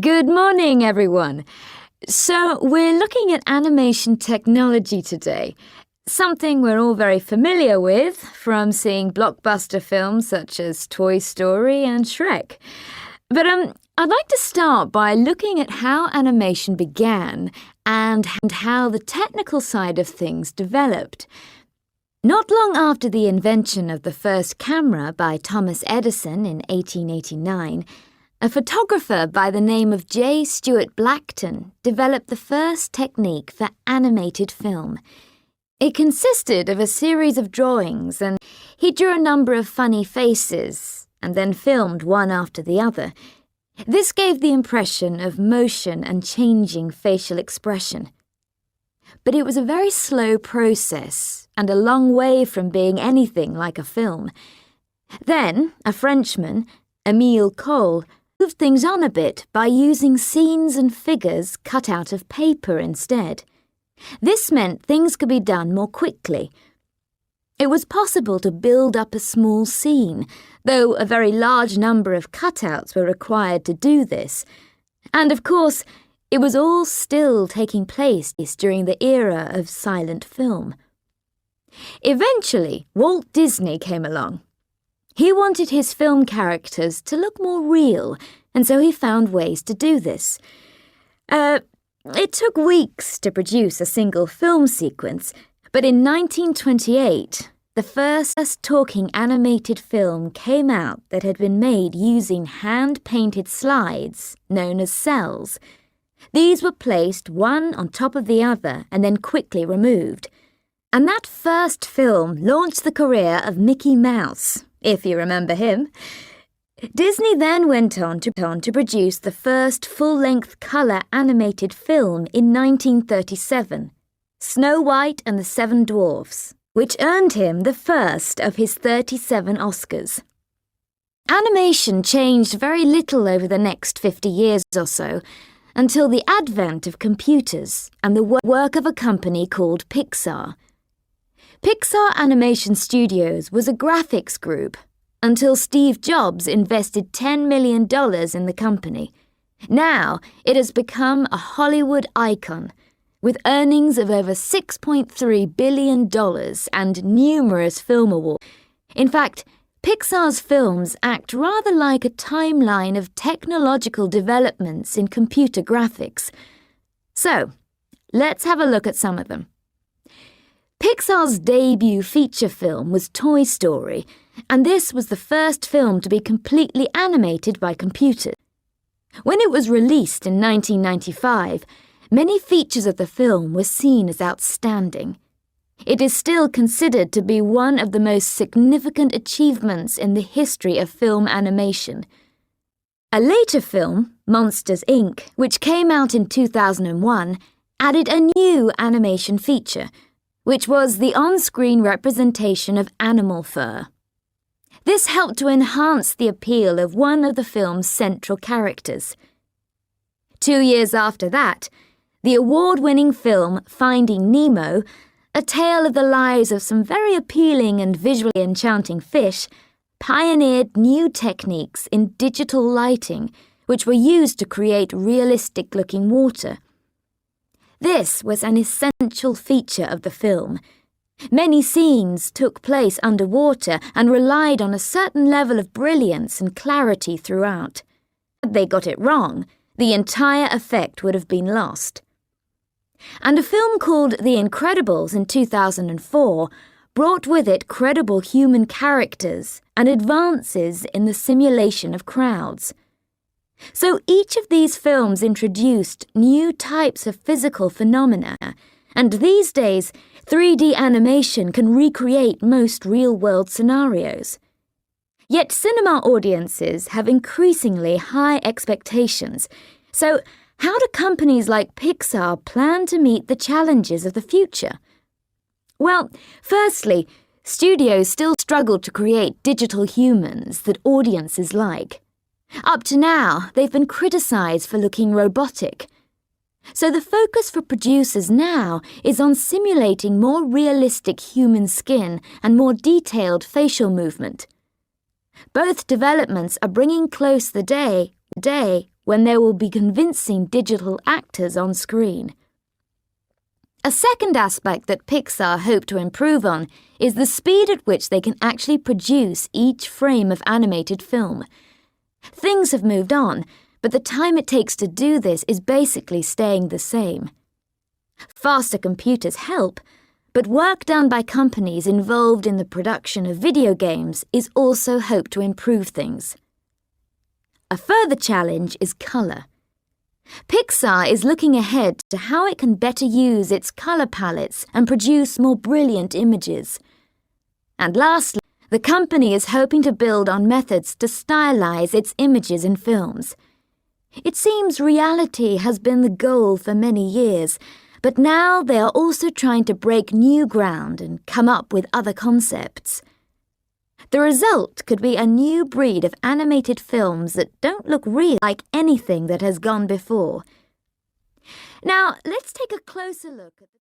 Good morning, everyone. So, we're looking at animation technology today, something we're all very familiar with from seeing blockbuster films such as Toy Story and Shrek. But I'd like to start by looking at how animation began and how the technical side of things developed. Not long after the invention of the first camera by Thomas Edison in 1889, a photographer by the name of J. Stuart Blackton developed the first technique for animated film. It consisted of a series of drawings, and he drew a number of funny faces and then filmed one after the other. This gave the impression of motion and changing facial expression. But it was a very slow process and a long way from being anything like a film. Then, a Frenchman, Émile Cohl, moved things on a bit by using scenes and figures cut out of paper instead. This meant things could be done more quickly. It was possible to build up a small scene, though a very large number of cutouts were required to do this. And of course, it was all still taking place during the era of silent film. Eventually, Walt Disney came along. He wanted his film characters to look more real, and so he found ways to do this. It took weeks to produce a single film sequence, but in 1928, the first talking animated film came out that had been made using hand-painted slides, known as cells. These were placed one on top of the other and then quickly removed. And that first film launched the career of Mickey Mouse, if you remember him. Disney then went on to produce the first full-length colour animated film in 1937, Snow White and the Seven Dwarfs, which earned him the first of his 37 Oscars. Animation changed very little over the next 50 years or so, until the advent of computers and the work of a company called Pixar. Pixar Animation Studios was a graphics group until Steve Jobs invested $10 million in the company. Now it has become a Hollywood icon, with earnings of over $6.3 billion and numerous film awards. In fact, Pixar's films act rather like a timeline of technological developments in computer graphics. So, let's have a look at some of them. Pixar's debut feature film was Toy Story, and this was the first film to be completely animated by computers. When it was released in 1995, many features of the film were seen as outstanding. It is still considered to be one of the most significant achievements in the history of film animation. A later film, Monsters, Inc., which came out in 2001, added a new animation feature, which was the on-screen representation of animal fur. This helped to enhance the appeal of one of the film's central characters. 2 years after that, the award-winning film Finding Nemo, a tale of the lives of some very appealing and visually enchanting fish, pioneered new techniques in digital lighting, which were used to create realistic-looking water. This was an essential feature of the film. Many scenes took place underwater and relied on a certain level of brilliance and clarity throughout. Had they got it wrong, the entire effect would have been lost. And a film called The Incredibles in 2004 brought with it credible human characters and advances in the simulation of crowds. So each of these films introduced new types of physical phenomena, and these days 3D animation can recreate most real-world scenarios. Yet cinema audiences have increasingly high expectations, so how do companies like Pixar plan to meet the challenges of the future? Well, firstly, studios still struggle to create digital humans that audiences like. Up to now, they've been criticized for looking robotic. So the focus for producers now is on simulating more realistic human skin and more detailed facial movement. Both developments are bringing close the day when there will be convincing digital actors on screen. A second aspect that Pixar hope to improve on is the speed at which they can actually produce each frame of animated film. Things have moved on, but the time it takes to do this is basically staying the same. Faster computers help, but work done by companies involved in the production of video games is also hoped to improve things. A further challenge is colour. Pixar is looking ahead to how it can better use its colour palettes and produce more brilliant images. And lastly, the company is hoping to build on methods to stylize its images in films. It seems reality has been the goal for many years, but now they are also trying to break new ground and come up with other concepts. The result could be a new breed of animated films that don't look real like anything that has gone before. Now, let's take a closer look at the